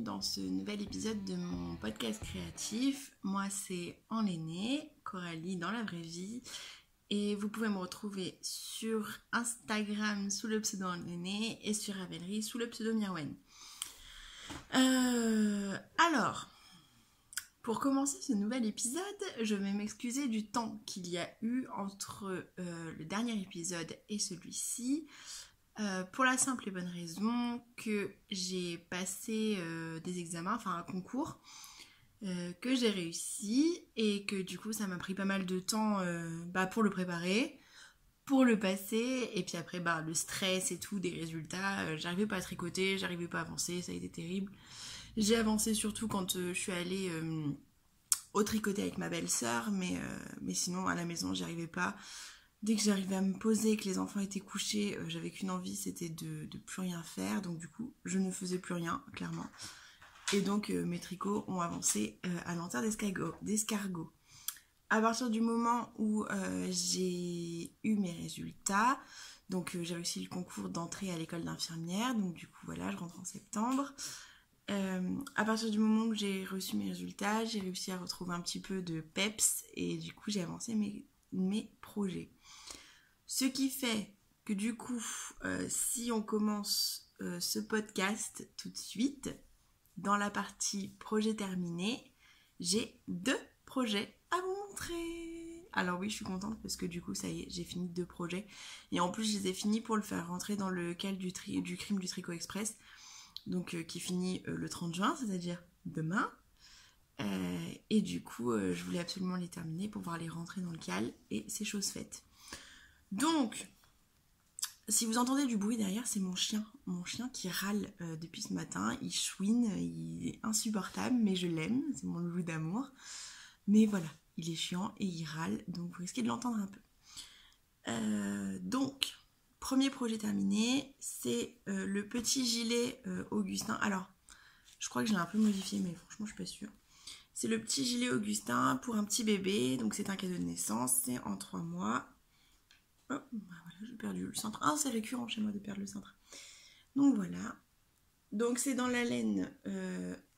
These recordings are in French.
dans ce nouvel épisode de mon podcast créatif. Moi c'est Enléné, Coralie dans la vraie vie. Et vous pouvez me retrouver sur Instagram sous le pseudo Enléné et sur Ravelry sous le pseudo Mirwen. Alors, pour commencer ce nouvel épisode, je vais m'excuser du temps qu'il y a eu entre le dernier épisode et celui-ci. Pour la simple et bonne raison que j'ai passé des examens, enfin un concours que j'ai réussi et que du coup ça m'a pris pas mal de temps pour le préparer, pour le passer et puis après le stress et tout des résultats, j'arrivais pas à tricoter, j'arrivais pas à avancer, ça a été terrible. J'ai avancé surtout quand je suis allée au tricoter avec ma belle-sœur, mais sinon à la maison j'y arrivais pas. Dès que j'arrivais à me poser, que les enfants étaient couchés, j'avais qu'une envie, c'était de plus rien faire. Donc du coup, je ne faisais plus rien, clairement. Et donc mes tricots ont avancé à lenteur d'escargot. À partir du moment où j'ai eu mes résultats, donc j'ai réussi le concours d'entrée à l'école d'infirmière. Donc du coup, voilà, je rentre en septembre. À partir du moment où j'ai reçu mes résultats, j'ai réussi à retrouver un petit peu de peps. Et du coup, j'ai avancé mes projets. Ce qui fait que du coup, si on commence ce podcast tout de suite, dans la partie projet terminé, j'ai 2 projets à vous montrer. Alors oui, je suis contente parce que du coup, ça y est, j'ai fini 2 projets. Et en plus, je les ai finis pour le faire rentrer dans le cadre du crime du Tricot Express, donc qui finit le 30 juin, c'est-à-dire demain. Et du coup, je voulais absolument les terminer pour pouvoir les rentrer dans le cal et c'est chose faite. Donc, si vous entendez du bruit derrière, c'est mon chien qui râle depuis ce matin. Il chouine, il est insupportable, mais je l'aime, c'est mon loulou d'amour. Mais voilà, il est chiant et il râle, donc vous risquez de l'entendre un peu. Donc, premier projet terminé, c'est le petit gilet Augustin. Alors, je crois que je l'ai un peu modifié, mais franchement, je suis pas sûre. C'est le petit gilet Augustin pour un petit bébé, donc c'est un cadeau de naissance, c'est en 3 mois. Oh, voilà, j'ai perdu le cintre. Ah, c'est récurrent chez moi de perdre le cintre. Donc voilà. Donc c'est dans la laine...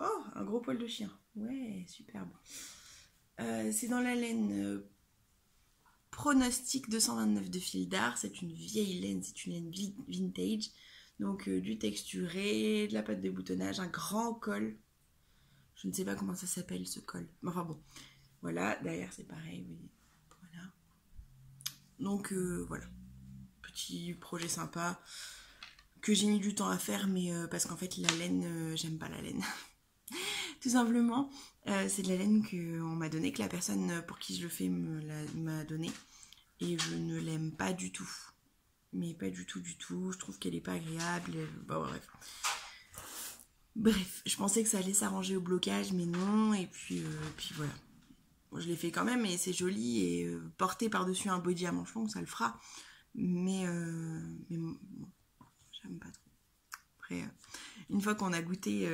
Oh, un gros poil de chien. Ouais, superbe. C'est dans la laine Pronostic 229 de fil d'art. C'est une vieille laine, c'est une laine vintage. Donc du texturé, de la pâte de boutonnage, un grand col. Je ne sais pas comment ça s'appelle ce col. Enfin bon, voilà. Derrière c'est pareil, oui. Voilà. Donc voilà. Petit projet sympa que j'ai mis du temps à faire, mais parce qu'en fait la laine, j'aime pas la laine. Tout simplement, c'est de la laine qu'on m'a donnée, que la personne pour qui je le fais m'a donnée, et je ne l'aime pas du tout. Mais pas du tout, je trouve qu'elle est pas agréable, bref, je pensais que ça allait s'arranger au blocage, mais non, et puis voilà. Bon, je l'ai fait quand même, et c'est joli, et porter par-dessus un body à manches longues, ça le fera. Mais bon, j'aime pas trop. Après, une fois qu'on a goûté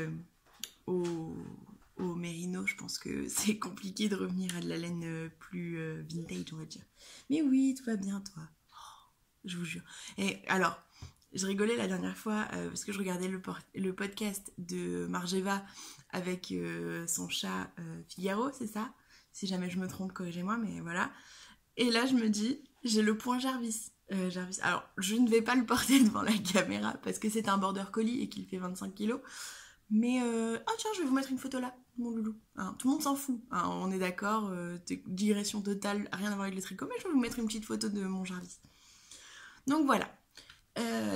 au mérino, je pense que c'est compliqué de revenir à de la laine plus vintage, on va dire. Mais oui, tout va bien, toi. Oh, je vous jure. Et alors, je rigolais la dernière fois parce que je regardais le podcast de Margeva avec son chat Figaro, c'est ça? Si jamais je me trompe, corrigez-moi, mais voilà. Et là, je me dis, j'ai le point Jarvis. Alors, je ne vais pas le porter devant la caméra parce que c'est un border collie et qu'il fait 25 kilos. Mais, oh tiens, je vais vous mettre une photo là, mon loulou. Hein, tout le monde s'en fout, hein, on est d'accord, digression totale, rien à voir avec le tricot, mais je vais vous mettre une petite photo de mon Jarvis. Donc voilà.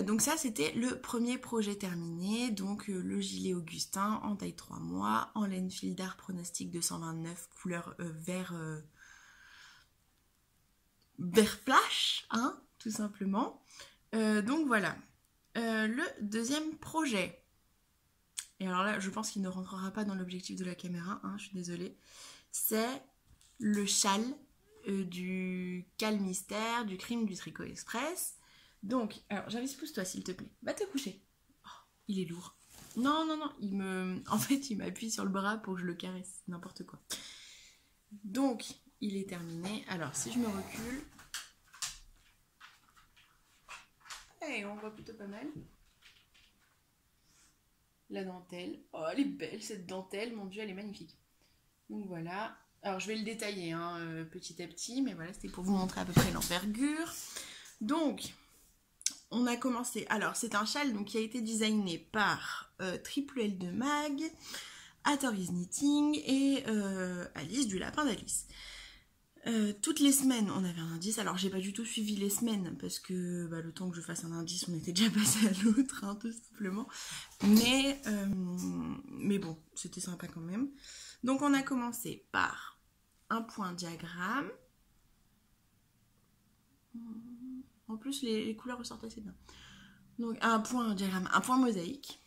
Donc ça, c'était le premier projet terminé. Donc le gilet Augustin en taille 3 mois, en laine fil d'art Pronostic 229, couleur vert... vert flash, hein, tout simplement. Donc voilà. Le deuxième projet. Et alors là, je pense qu'il ne rentrera pas dans l'objectif de la caméra, hein, je suis désolée. C'est le châle du cal mystère, du crime du Tricot Express. Donc, alors Jarvis, pousse-toi s'il te plaît. Va te coucher. Oh, il est lourd. Non, en fait, il m'appuie sur le bras pour que je le caresse, n'importe quoi. Donc, il est terminé. Alors, si je me recule... Hey, on voit plutôt pas mal. la dentelle. Oh, elle est belle cette dentelle, mon dieu, elle est magnifique. Donc voilà. Alors je vais le détailler hein, petit à petit, mais voilà, c'était pour vous montrer à peu près l'envergure. Donc, on a commencé. Alors, c'est un châle donc, qui a été designé par Triple L de Mag, Atoris Knitting et Alice du Lapin d'Alice. Toutes les semaines, on avait un indice. Alors, j'ai pas du tout suivi les semaines parce que le temps que je fasse un indice, on était déjà passé à l'autre, hein, tout simplement. Mais bon, c'était sympa quand même. Donc, on a commencé par un point diagramme. En plus, les couleurs ressortent assez bien. Donc, un point diagramme, un point mosaïque.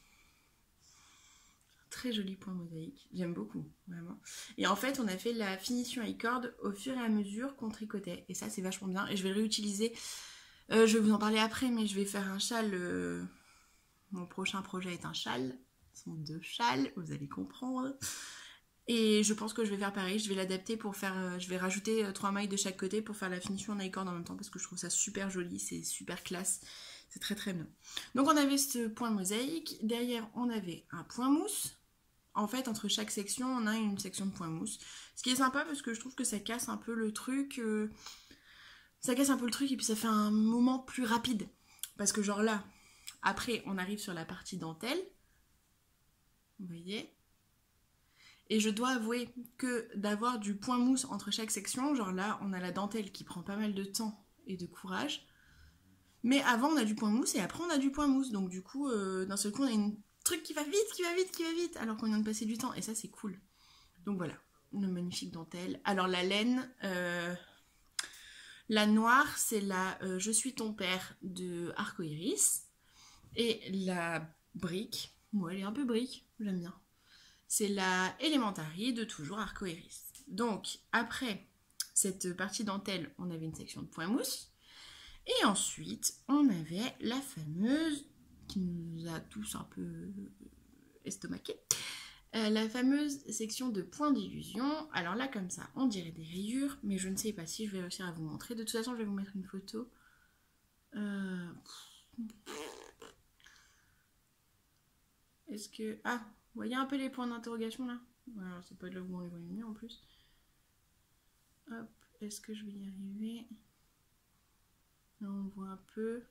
Très joli point mosaïque, j'aime beaucoup, vraiment. Et en fait, on a fait la finition i-cord au fur et à mesure qu'on tricotait. Et ça, c'est vachement bien. Et je vais le réutiliser. Je vais vous en parler après, mais je vais faire un châle. Mon prochain projet est un châle. Ce sont 2 châles, vous allez comprendre. Et je pense que je vais faire pareil. Je vais l'adapter pour faire. Je vais rajouter 3 mailles de chaque côté pour faire la finition en i-cord en même temps parce que je trouve ça super joli, c'est super classe. C'est très très bien. Donc on avait ce point mosaïque. Derrière, on avait un point mousse. En fait, entre chaque section, on a une section de point mousse. Ce qui est sympa parce que je trouve que ça casse un peu le truc. Ça casse un peu le truc et puis ça fait un moment plus rapide. Parce que genre là, après, on arrive sur la partie dentelle. Vous voyez ? Et je dois avouer que d'avoir du point mousse entre chaque section, genre là, on a la dentelle qui prend pas mal de temps et de courage. Mais avant, on a du point mousse et après, on a du point mousse. Donc du coup, d'un seul coup, on a une truc qui va vite, alors qu'on vient de passer du temps. Et ça, c'est cool. Donc voilà, une magnifique dentelle. Alors la laine, la noire, c'est la Je suis ton père de Arcoiris. Et la brique, moi elle est un peu brique, j'aime bien. C'est la Elementary de toujours Arcoiris. Donc après cette partie dentelle, on avait une section de point mousse. Et ensuite, on avait la fameuse, qui nous a tous un peu estomaqués, la fameuse section de points d'illusion. Alors là, comme ça, on dirait des rayures, mais je ne sais pas si je vais réussir à vous montrer. De toute façon, je vais vous mettre une photo. Est-ce que... Ah, vous voyez un peu les points d'interrogation là? Alors, c'est pas de là où on les voit mieux en plus. Hop, est-ce que je vais y arriver? Là, on voit un peu.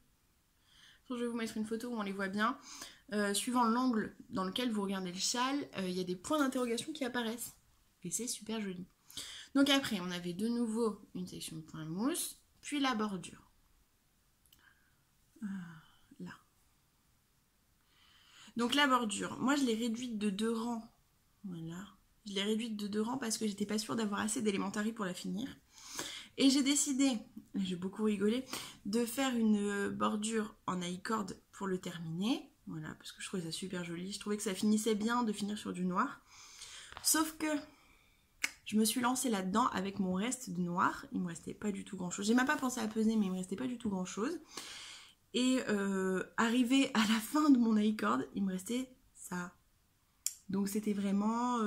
Je vais vous mettre une photo où on les voit bien. Suivant l'angle dans lequel vous regardez le châle, il y a des points d'interrogation qui apparaissent. Et c'est super joli. Donc après, on avait de nouveau une section de points mousse, puis la bordure. Là. Donc la bordure, moi je l'ai réduite de 2 rangs. Voilà. Je l'ai réduite de 2 rangs parce que j'étais pas sûre d'avoir assez d'élémentarie pour la finir. Et j'ai décidé, j'ai beaucoup rigolé, de faire une bordure en i-cord pour le terminer. Voilà, parce que je trouvais ça super joli. Je trouvais que ça finissait bien de finir sur du noir. Sauf que je me suis lancée là-dedans avec mon reste de noir. Il me restait pas du tout grand-chose. J'ai même pas pensé à peser, mais il me restait pas du tout grand-chose. Et arrivé à la fin de mon i-cord, il me restait ça. Donc c'était vraiment,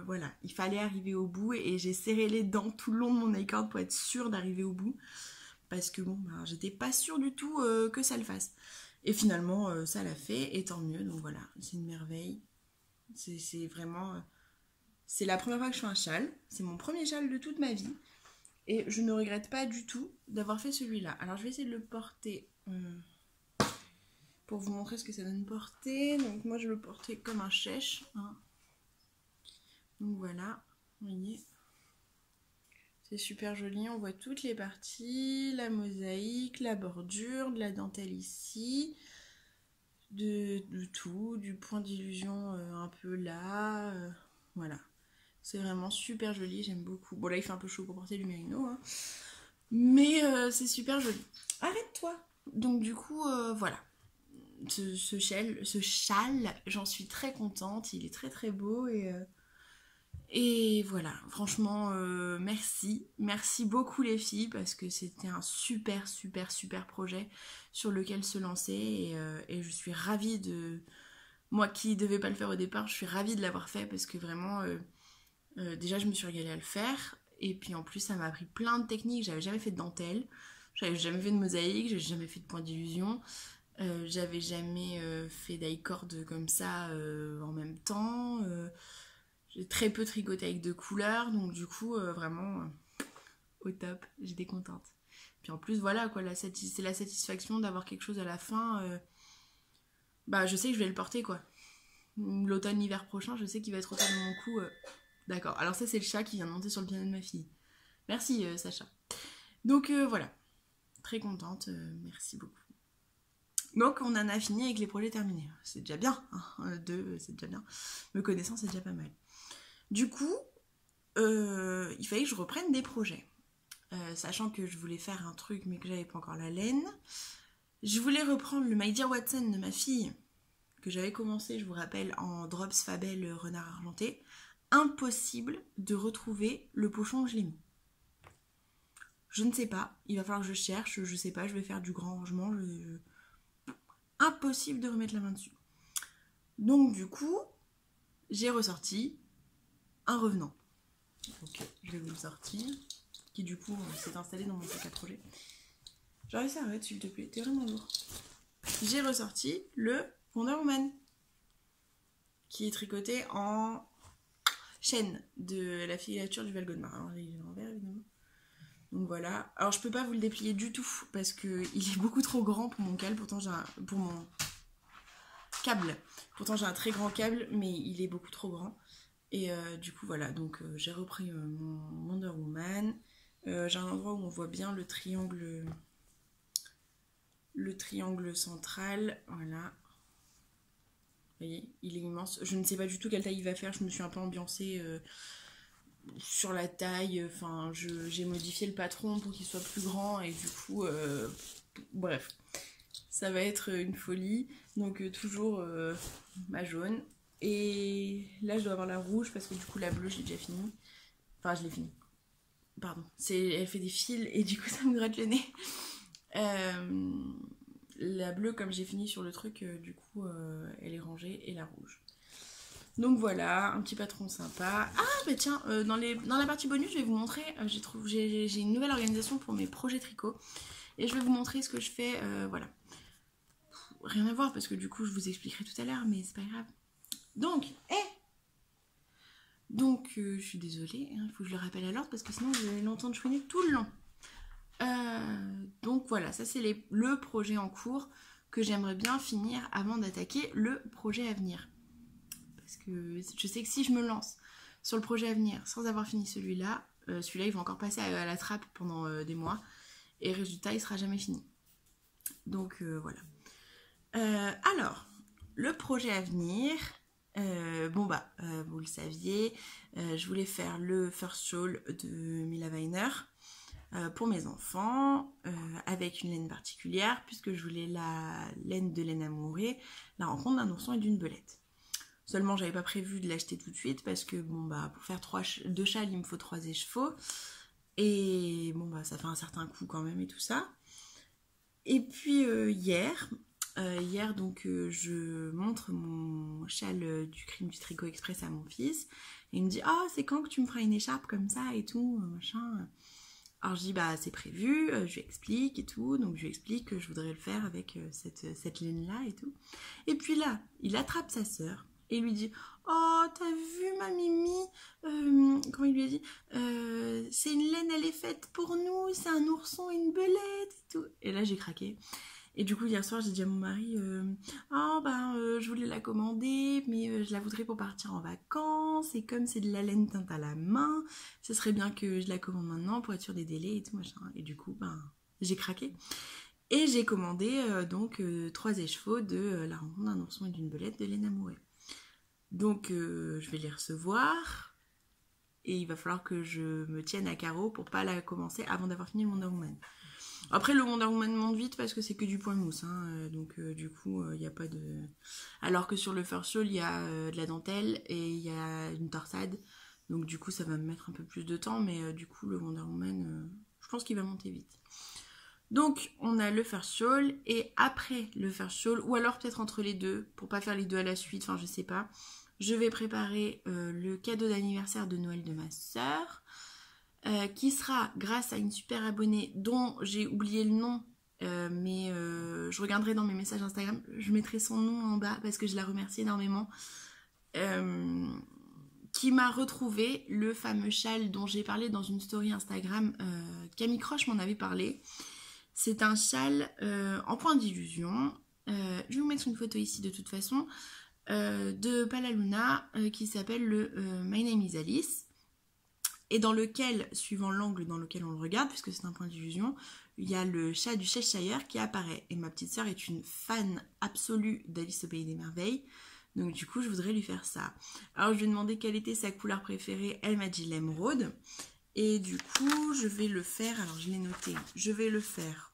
voilà, il fallait arriver au bout et j'ai serré les dents tout le long de mon i-cord pour être sûre d'arriver au bout. Parce que bon, j'étais pas sûre du tout que ça le fasse. Et finalement, ça l'a fait et tant mieux. Donc voilà, c'est une merveille. C'est vraiment... c'est la première fois que je fais un châle. C'est mon premier châle de toute ma vie. Et je ne regrette pas du tout d'avoir fait celui-là. Alors je vais essayer de le porter... pour vous montrer ce que ça donne porter. Donc moi je le portais comme un chèche. Hein. Donc voilà, vous voyez. C'est super joli, on voit toutes les parties, la mosaïque, la bordure, de la dentelle ici, de tout, du point d'illusion un peu là. Voilà, c'est vraiment super joli, j'aime beaucoup. Bon là il fait un peu chaud pour porter du mérino, hein. Mais c'est super joli. Arrête-toi. Donc du coup, voilà. Ce châle, j'en suis très contente, il est très très beau et voilà, franchement, merci beaucoup les filles parce que c'était un super projet sur lequel se lancer et je suis ravie de, moi qui devais pas le faire au départ, je suis ravie de l'avoir fait parce que vraiment, déjà je me suis régalée à le faire et puis en plus ça m'a appris plein de techniques, j'avais jamais fait de dentelle, j'avais jamais fait de mosaïque, j'avais jamais fait de point d'illusion. J'avais jamais fait d'icord comme ça en même temps. J'ai très peu tricoté avec de couleurs, donc du coup, vraiment au top, j'étais contente. Puis en plus, voilà quoi, c'est la satisfaction d'avoir quelque chose à la fin. Bah, je sais que je vais le porter quoi. L'automne, l'hiver prochain, je sais qu'il va être autour de mon cou. D'accord, alors ça, c'est le chat qui vient de monter sur le piano de ma fille. Merci, Sacha. Donc voilà, très contente, merci beaucoup. Donc on en a fini avec les projets terminés. C'est déjà bien, hein. Deux, c'est déjà bien. Me connaissant, c'est déjà pas mal. Du coup, il fallait que je reprenne des projets. Sachant que je voulais faire un truc mais que j'avais pas encore la laine. Je voulais reprendre le My Dear Watson de ma fille, que j'avais commencé, je vous rappelle, en Drops Fabel Renard Argenté. Impossible de retrouver le pochon où je l'ai mis. Je ne sais pas, il va falloir que je cherche, je sais pas, je vais faire du grand rangement, impossible de remettre la main dessus. Donc du coup, j'ai ressorti un revenant. Donc je vais vous le sortir, qui du coup s'est installé dans mon sac à projet. J'aurais ça, arrête s'il te plaît, t'es vraiment lourd. J'ai ressorti le Wonder Woman, qui est tricoté en chaîne de la filature du Val Godemar. Alors il est l'envers évidemment. Donc voilà. Alors je peux pas vous le déplier du tout parce que il est beaucoup trop grand pour mon câble. Pourtant j'ai pour mon câble. Pourtant j'ai un très grand câble, mais il est beaucoup trop grand. Et du coup voilà. Donc j'ai repris mon Wonder Woman. J'ai un endroit où on voit bien le triangle central. Voilà. Vous voyez, il est immense. Je ne sais pas du tout quelle taille il va faire. Je me suis un peu ambiancée sur la taille. Enfin, j'ai modifié le patron pour qu'il soit plus grand. Et du coup, bref, ça va être une folie. Donc, toujours ma jaune. Et là, je dois avoir la rouge parce que du coup, la bleue, j'ai déjà fini. Enfin, je l'ai fini. Pardon. Elle fait des fils et du coup, ça me gratte le nez. La bleue, comme j'ai fini sur le truc, du coup, elle est rangée, et la rouge. Donc voilà, un petit patron sympa. Ah, bah tiens, dans la partie bonus, je vais vous montrer, j'ai une nouvelle organisation pour mes projets tricot. Et je vais vous montrer ce que je fais, voilà. Rien à voir, parce que du coup, je vous expliquerai tout à l'heure, mais c'est pas grave. Donc, je suis désolée, il faut que je le rappelle à l'ordre, parce que sinon, vous allez l'entendre chouiner tout le long. Donc voilà, ça c'est le projet en cours que j'aimerais bien finir avant d'attaquer le projet à venir. Parce que je sais que si je me lance sur le projet à venir sans avoir fini celui-là, celui-là il va encore passer à la trappe pendant des mois et résultat il sera jamais fini. Donc voilà. Alors, le projet à venir, vous le saviez, je voulais faire le First Shawl de Mila Weiner. Pour mes enfants, avec une laine particulière, puisque je voulais la laine de laine amourée, la rencontre d'un ourson et d'une belette. Seulement, j'avais pas prévu de l'acheter tout de suite, parce que pour faire 2 châles, il me faut 3 écheveaux. Et ça fait un certain coût quand même et tout ça. Et puis hier, je montre mon châle du Crime du Tricot Express à mon fils. Et il me dit « Ah, c'est quand que tu me feras une écharpe comme ça et tout, machin ?» Alors je dis c'est prévu, je lui explique et tout, donc je lui explique que je voudrais le faire avec cette laine-là et tout. Et puis là, il attrape sa sœur et lui dit « Oh, t'as vu ma Mimi ?» Comment il lui a dit « C'est une laine, elle est faite pour nous, c'est un ourson et une belette et tout. » Et là j'ai craqué. Et du coup hier soir j'ai dit à mon mari je voulais la commander mais je la voudrais pour partir en vacances et comme c'est de la laine teinte à la main, ce serait bien que je la commande maintenant pour être sûre des délais et tout machin. Et du coup j'ai craqué et j'ai commandé 3 écheveaux de la rencontre d'un ourson et d'une belette de laine amourée. Donc je vais les recevoir et il va falloir que je me tienne à carreau pour pas la commencer avant d'avoir fini le Wonder Woman. Après le Wonder Woman monte vite parce que c'est que du point mousse, donc du coup il n'y a pas de... Alors que sur le First Shawl il y a de la dentelle et il y a une torsade, donc du coup ça va me mettre un peu plus de temps, mais du coup le Wonder Woman je pense qu'il va monter vite. Donc on a le First Shawl et après le First Shawl, ou alors peut-être entre les deux, pour pas faire les deux à la suite, enfin je sais pas, je vais préparer le cadeau d'anniversaire de Noël de ma sœur. Qui sera grâce à une super abonnée dont j'ai oublié le nom mais je regarderai dans mes messages Instagram, je mettrai son nom en bas parce que je la remercie énormément, qui m'a retrouvé le fameux châle dont j'ai parlé dans une story Instagram. Camille Croche m'en avait parlé. C'est un châle en point d'illusion, je vais vous mettre une photo ici de toute façon, de Palaluna, qui s'appelle le My Name is Alice, et dans lequel, suivant l'angle dans lequel on le regarde, puisque c'est un point d'illusion, il y a le chat du Cheshire qui apparaît. Et ma petite sœur est une fan absolue d'Alice au Pays des Merveilles, donc du coup je voudrais lui faire ça. Alors je lui ai demandé quelle était sa couleur préférée, elle m'a dit l'émeraude, et du coup je vais le faire, alors je l'ai noté, je vais le faire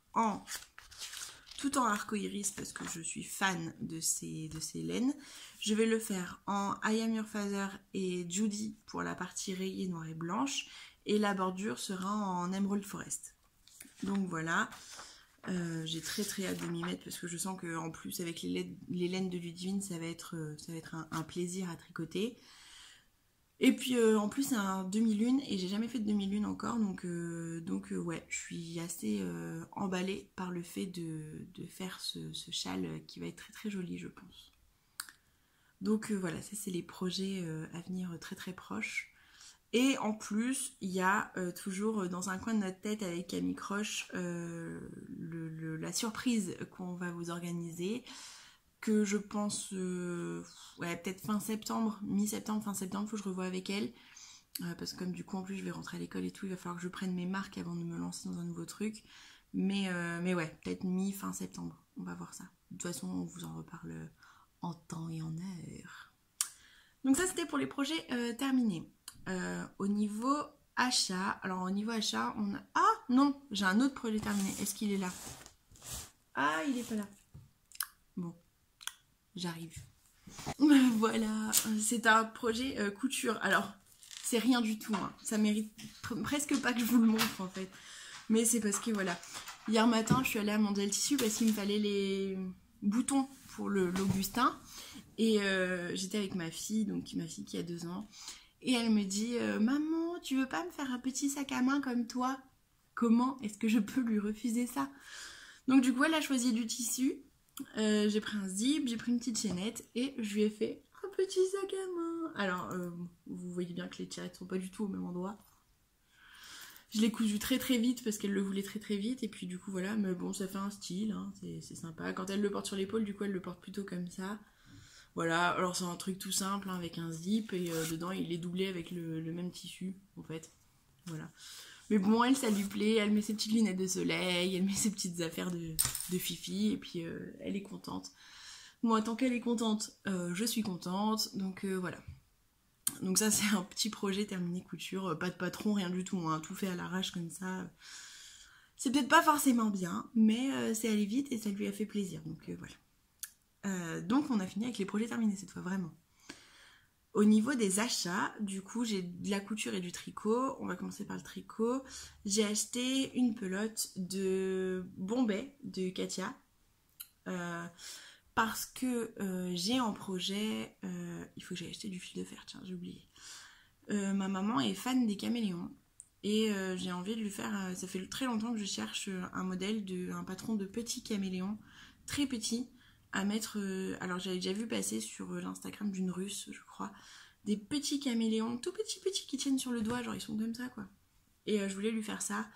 tout en arco-iris parce que je suis fan de ces laines. Je vais le faire en I Am Your Father et Judy pour la partie rayée noire et blanche, et la bordure sera en Emerald Forest. Donc voilà, j'ai très hâte de m'y mettre parce que je sens que en plus avec les laines de Ludivine ça va être un plaisir à tricoter. Et puis en plus c'est un demi-lune et j'ai jamais fait de demi-lune encore, donc ouais, je suis assez emballée par le fait de faire ce châle qui va être très joli, je pense. Donc voilà, ça c'est les projets à venir très proches. Et en plus, il y a toujours dans un coin de notre tête avec Camille Croche la surprise qu'on va vous organiser, que je pense ouais, peut-être fin septembre, mi-septembre, fin septembre, faut que je revoie avec elle, parce que comme du coup en plus je vais rentrer à l'école et tout, il va falloir que je prenne mes marques avant de me lancer dans un nouveau truc, mais ouais, peut-être mi-fin septembre, on va voir ça. De toute façon on vous en reparle en temps et en heure. Donc ça c'était pour les projets terminés. Au niveau achat, alors au niveau achat on a... Ah non, j'ai un autre projet terminé, est-ce qu'il est là? Ah, il est pas là. Bon, j'arrive. Voilà, c'est un projet couture. Alors, c'est rien du tout, hein. Ça mérite presque pas que je vous le montre en fait. Mais c'est parce que voilà, hier matin je suis allée à Mondial Tissu parce qu'il me fallait les boutons pour l'Augustin. Et j'étais avec ma fille, donc ma fille qui a 2 ans. Et elle me dit maman, tu veux pas me faire un petit sac à main comme toi? Comment est-ce que je peux lui refuser ça? Donc du coup elle a choisi du tissu. J'ai pris un zip, j'ai pris une petite chaînette et je lui ai fait un petit sac à main. Alors, vous voyez bien que les tirettes sont pas du tout au même endroit. Je l'ai cousu très vite parce qu'elle le voulait très vite, et puis du coup voilà, mais bon, ça fait un style, hein, c'est sympa. Quand elle le porte sur l'épaule, du coup elle le porte plutôt comme ça. Voilà, alors c'est un truc tout simple, hein, avec un zip, et dedans il est doublé avec le même tissu en fait. Voilà. Mais bon, elle, ça lui plaît, elle met ses petites lunettes de soleil, elle met ses petites affaires de fifi, et puis elle est contente. Moi, tant qu'elle est contente, je suis contente, donc voilà. Donc ça, c'est un petit projet terminé couture, pas de patron, rien du tout, hein, tout fait à l'arrache comme ça. C'est peut-être pas forcément bien, mais c'est allé vite et ça lui a fait plaisir, donc voilà. Donc on a fini avec les projets terminés cette fois, vraiment. Au niveau des achats, du coup, j'ai de la couture et du tricot. On va commencer par le tricot. J'ai acheté une pelote de Bombay de Katia. Parce que j'ai en projet... il faut que j'aille acheter du fil de fer, tiens, j'ai oublié. Ma maman est fan des caméléons. Et j'ai envie de lui faire... ça fait très longtemps que je cherche un modèle, un patron de petits caméléons, très petits, à mettre... alors j'avais déjà vu passer sur l'Instagram d'une Russe, je crois, des petits caméléons, tout petits qui tiennent sur le doigt, genre ils sont comme ça, quoi. Et je voulais lui faire ça.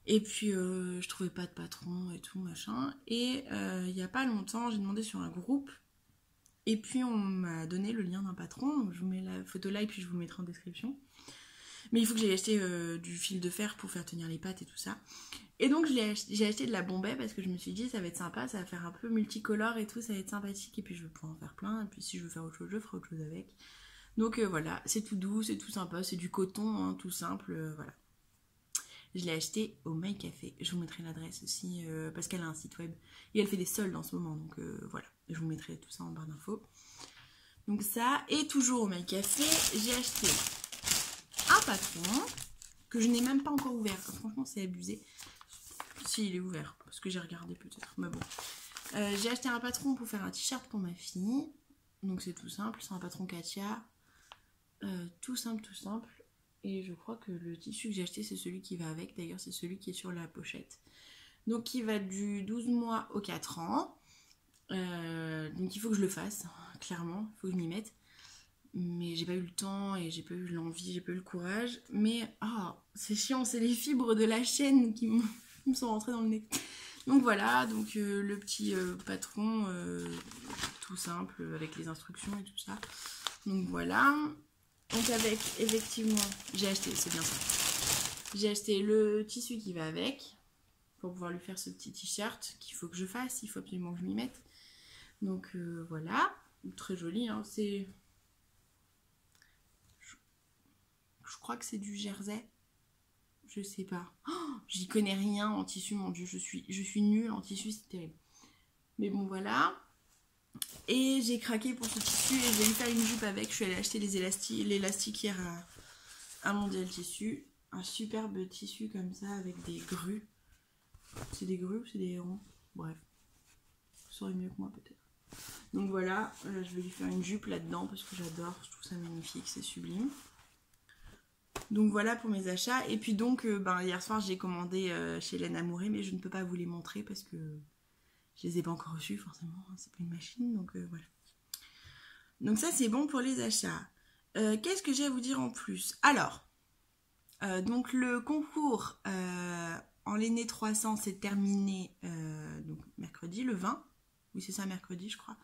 Et puis je trouvais pas de patron et tout, machin. Et il y a pas longtemps, j'ai demandé sur un groupe, et puis on m'a donné le lien d'un patron, donc je vous mets la photo là et puis je vous mettrai en description. Mais il faut que j'aille acheter du fil de fer pour faire tenir les pattes et tout ça. Et donc j'ai acheté de la Bombay parce que je me suis dit ça va être sympa, ça va faire un peu multicolore et tout, ça va être sympathique, et puis je vais pouvoir en faire plein, et puis si je veux faire autre chose, je ferai autre chose avec. Donc voilà, c'est tout doux, c'est tout sympa, c'est du coton, hein, tout simple, voilà. Je l'ai acheté au My Café, je vous mettrai l'adresse aussi, parce qu'elle a un site web, et elle fait des soldes en ce moment, donc voilà, je vous mettrai tout ça en barre d'infos. Donc ça, et toujours au My Café, j'ai acheté un patron, que je n'ai même pas encore ouvert, franchement c'est abusé. Si, il est ouvert, parce que j'ai regardé peut-être, mais bon. J'ai acheté un patron pour faire un t-shirt pour ma fille, donc c'est tout simple, c'est un patron Katia, tout simple, et je crois que le tissu que j'ai acheté c'est celui qui va avec, d'ailleurs c'est celui qui est sur la pochette. Donc qui va du 12 mois au 4 ans. Donc il faut que je le fasse, clairement, il faut que je m'y mette. Mais j'ai pas eu le temps et j'ai pas eu l'envie, j'ai pas eu le courage. Mais c'est chiant, c'est les fibres de la chaîne qui me sont rentrées dans le nez. Donc voilà, donc le petit patron, tout simple, avec les instructions et tout ça. Donc voilà. Donc avec, effectivement, j'ai acheté, c'est bien ça. J'ai acheté le tissu qui va avec, pour pouvoir lui faire ce petit t-shirt qu'il faut que je fasse, il faut absolument que je m'y mette. Donc voilà, très joli, hein, c'est... Je crois que c'est du jersey. Je sais pas. J'y connais rien en tissu, mon dieu, je suis nulle en tissu, c'est terrible. Mais bon, voilà. Et j'ai craqué pour ce tissu et je vais lui faire une jupe avec. Je suis allée acheter l'élastique hier à Mondial Tissu. Un superbe tissu comme ça avec des grues. C'est des grues ou c'est des hérons? Bref. Vous saurez mieux que moi peut-être. Donc voilà, je vais lui faire une jupe là-dedans parce que j'adore, je trouve ça magnifique, c'est sublime. Donc voilà pour mes achats. Et puis donc, hier soir, j'ai commandé chez Hélène Amouré, mais je ne peux pas vous les montrer parce que je les ai pas encore reçus, forcément. C'est pas une machine, donc voilà. Donc ça, c'est bon pour les achats. Qu'est-ce que j'ai à vous dire en plus? Alors, donc le concours en l'aîné 300 s'est terminé donc mercredi, le 20. Oui, c'est ça, mercredi, je crois.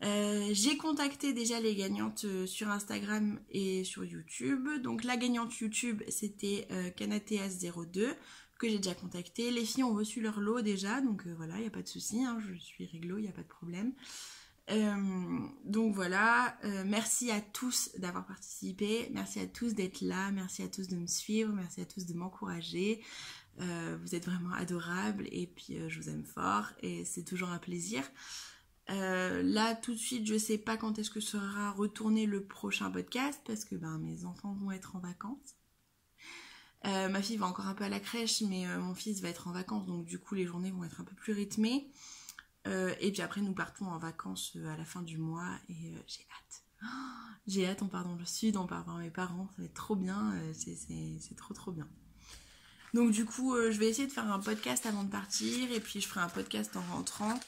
J'ai contacté déjà les gagnantes sur Instagram et sur YouTube. Donc la gagnante YouTube, c'était Canateas02 que j'ai déjà contacté. Les filles ont reçu leur lot déjà, donc voilà, il n'y a pas de souci, hein, je suis réglo, il n'y a pas de problème. Donc voilà, merci à tous d'avoir participé, merci à tous d'être là, merci à tous de me suivre, merci à tous de m'encourager. Vous êtes vraiment adorables et puis je vous aime fort et c'est toujours un plaisir. Là tout de suite je sais pas quand est-ce que sera retourné le prochain podcast parce que mes enfants vont être en vacances. Ma fille va encore un peu à la crèche mais mon fils va être en vacances donc du coup les journées vont être un peu plus rythmées. Et puis après nous partons en vacances à la fin du mois et j'ai hâte. J'ai hâte, on part dans le sud, on part voir mes parents, ça va être trop bien, c'est trop bien. Donc du coup je vais essayer de faire un podcast avant de partir et puis je ferai un podcast en rentrant.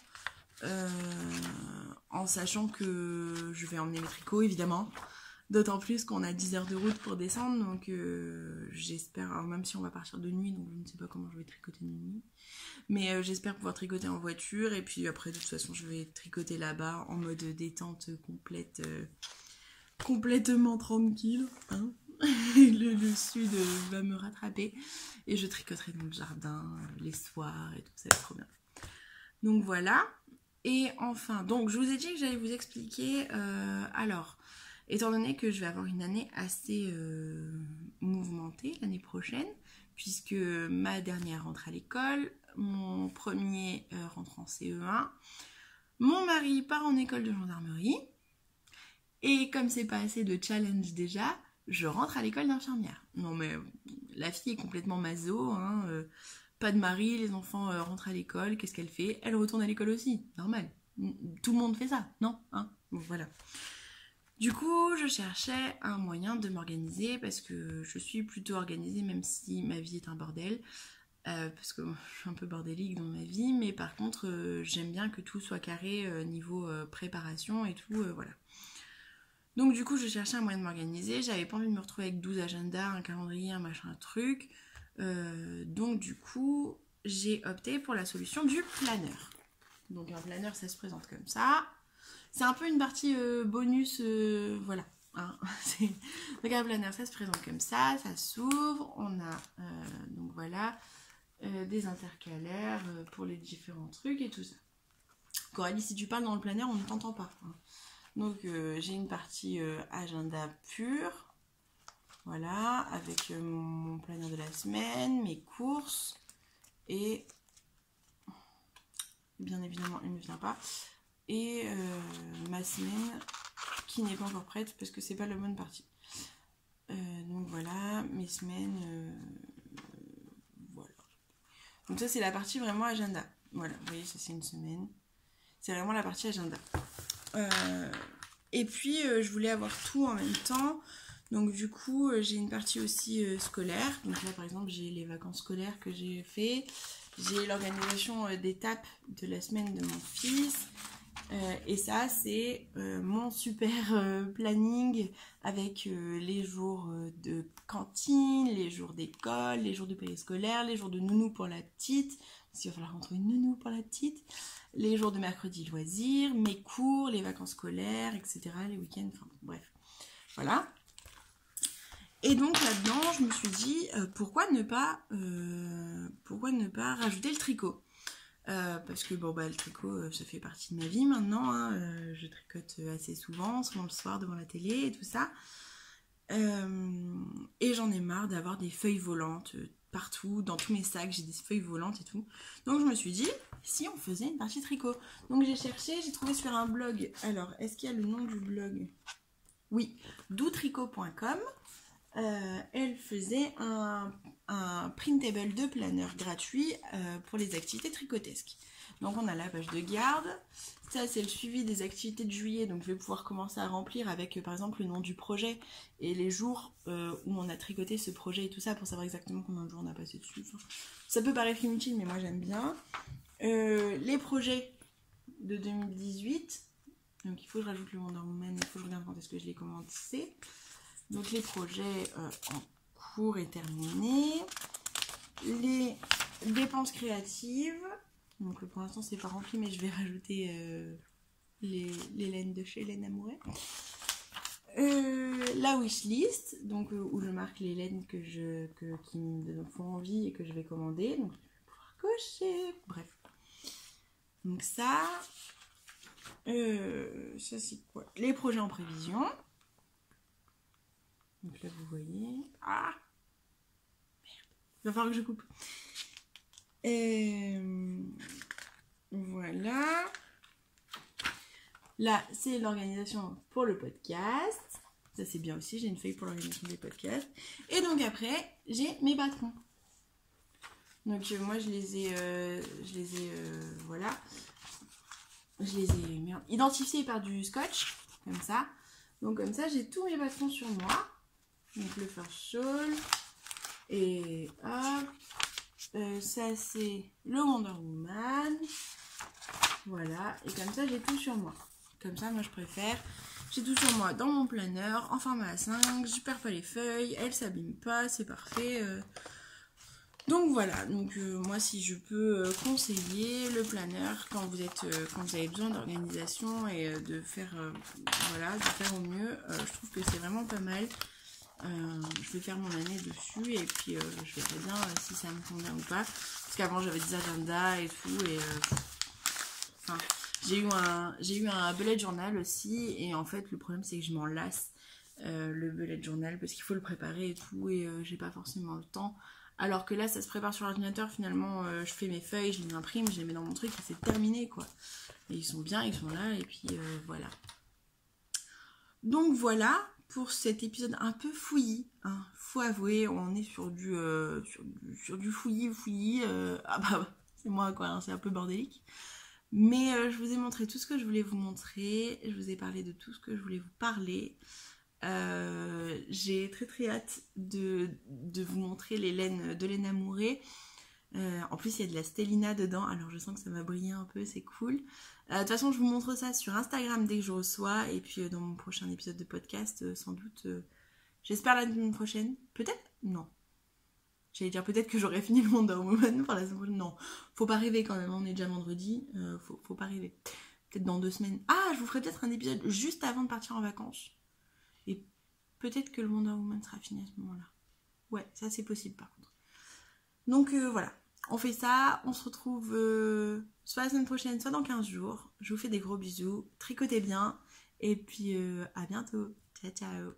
En sachant que je vais emmener mes tricots évidemment, d'autant plus qu'on a 10 heures de route pour descendre, donc j'espère, même si on va partir de nuit, donc je ne sais pas comment je vais tricoter de nuit, mais j'espère pouvoir tricoter en voiture, et puis après de toute façon je vais tricoter là-bas en mode détente complète, complètement tranquille, hein. le sud va me rattraper, et je tricoterai dans le jardin, les soirs et tout, ça va être trop bien. Donc voilà. Et enfin, donc je vous ai dit que j'allais vous expliquer, alors, étant donné que je vais avoir une année assez mouvementée l'année prochaine, puisque ma dernière rentre à l'école, mon premier rentre en CE1, mon mari part en école de gendarmerie, et comme c'est pas assez de challenge déjà, je rentre à l'école d'infirmière. Non mais la fille est complètement maso, hein, pas de mari, les enfants rentrent à l'école, qu'est-ce qu'elle fait? Elle retourne à l'école aussi, normal. Tout le monde fait ça, non, hein? Bon, voilà. Du coup, je cherchais un moyen de m'organiser parce que je suis plutôt organisée même si ma vie est un bordel. Parce que je suis un peu bordélique dans ma vie, mais par contre, j'aime bien que tout soit carré niveau préparation et tout, voilà. Donc du coup, je cherchais un moyen de m'organiser, j'avais pas envie de me retrouver avec 12 agendas, un calendrier, un machin, un truc. Donc du coup j'ai opté pour la solution du planeur. Donc un planeur ça se présente comme ça. C'est un peu une partie bonus, voilà. Hein. Donc un planeur ça se présente comme ça s'ouvre. On a donc voilà des intercalaires pour les différents trucs et tout ça. Coralie, si tu parles dans le planeur on ne t'entend pas. Hein. Donc j'ai une partie agenda pur. Voilà, avec mon planeur de la semaine, mes courses et bien évidemment il ne vient pas et ma semaine qui n'est pas encore prête parce que c'est pas la bonne partie. Donc voilà, mes semaines, voilà. Donc ça c'est la partie vraiment agenda. Voilà, vous voyez ça c'est une semaine. C'est vraiment la partie agenda. Et puis je voulais avoir tout en même temps. Donc du coup j'ai une partie aussi scolaire. Donc là par exemple j'ai les vacances scolaires que j'ai fait. j'ai l'organisation d'étapes de la semaine de mon fils. Et ça, c'est mon super planning avec les jours de cantine, les jours d'école, les jours de périscolaire, les jours de nounou pour la petite, parce qu'il va falloir trouver une nounou pour la petite, les jours de mercredi loisirs, mes cours, les vacances scolaires, etc., les week-ends, enfin bref. Voilà. Et donc là-dedans, je me suis dit, pourquoi ne pas rajouter le tricot ? Parce que bon, le tricot, ça fait partie de ma vie maintenant, hein. Je tricote assez souvent le soir devant la télé et tout ça. Et j'en ai marre d'avoir des feuilles volantes partout, dans tous mes sacs, j'ai des feuilles volantes et tout. Donc je me suis dit, si on faisait une partie tricot. Donc j'ai cherché, j'ai trouvé sur un blog. Alors, est-ce qu'il y a le nom du blog ? Oui, doutricot.com. Elle faisait un printable de planeur gratuit pour les activités tricotesques. Donc on a la page de garde, ça c'est le suivi des activités de juillet, donc je vais pouvoir commencer à remplir avec par exemple le nom du projet et les jours où on a tricoté ce projet et tout ça pour savoir exactement combien de jours on a passé dessus. Enfin, ça peut paraître inutile mais moi j'aime bien. Les projets de 2018, donc il faut que je rajoute le Wonder Woman, il faut que je regarde quand est-ce que je l'ai commencé. Donc les projets en cours et terminés. Les dépenses créatives. Donc pour l'instant c'est pas rempli mais je vais rajouter les laines de chez Laine Amouret. La wishlist, donc où je marque les laines qui me font envie et que je vais commander. Donc je vais pouvoir cocher. Bref. Donc ça c'est quoi ? Les projets en prévision. Donc là, vous voyez... Ah ! Merde. Il va falloir que je coupe. Voilà. Là, c'est l'organisation pour le podcast. Ça, c'est bien aussi. J'ai une feuille pour l'organisation des podcasts. Et donc après, j'ai mes patrons. Donc moi, je les ai voilà. Je les ai identifiés par du scotch. Comme ça. Donc comme ça, j'ai tous mes patrons sur moi. Donc le First Shawl, et hop, ça c'est le Wonder Woman, voilà, et comme ça j'ai tout sur moi, comme ça moi je préfère, j'ai tout sur moi dans mon planeur, en format A5, je perds pas les feuilles, elles s'abîment pas, c'est parfait, donc voilà, donc moi si je peux conseiller le planeur quand vous avez besoin d'organisation et de faire, de faire au mieux, je trouve que c'est vraiment pas mal. Je vais faire mon année dessus et puis je verrai bien si ça me convient ou pas, parce qu'avant j'avais des agendas et tout et j'ai eu un bullet journal aussi et en fait le problème c'est que je m'en lasse le bullet journal parce qu'il faut le préparer et tout et j'ai pas forcément le temps, alors que là ça se prépare sur l'ordinateur, finalement je fais mes feuilles, je les imprime, je les mets dans mon truc et c'est terminé quoi, et ils sont bien, ils sont là et puis voilà. Donc voilà pour cet épisode un peu fouillis, hein. Faut avouer, on est sur du fouillis, c'est moi quoi, hein, c'est un peu bordélique. Mais je vous ai montré tout ce que je voulais vous montrer, je vous ai parlé de tout ce que je voulais vous parler. J'ai très hâte de vous montrer les laines de Laine Amouret. En plus il y a de la Stellina dedans, alors je sens que ça va briller un peu, c'est cool. De toute façon je vous montre ça sur Instagram dès que je reçois, et puis dans mon prochain épisode de podcast sans doute, j'espère la semaine prochaine, peut-être, non, j'allais dire peut-être que j'aurai fini le Wonder Woman pour la semaine prochaine, non, faut pas rêver quand même, on est déjà vendredi, faut pas rêver, peut-être dans 2 semaines, je vous ferai peut-être un épisode juste avant de partir en vacances, et peut-être que le Wonder Woman sera fini à ce moment-là, ouais, ça c'est possible par contre. Donc voilà, on fait ça, on se retrouve soit la semaine prochaine, soit dans 15 jours. Je vous fais des gros bisous, tricotez bien, et puis à bientôt. Ciao ciao.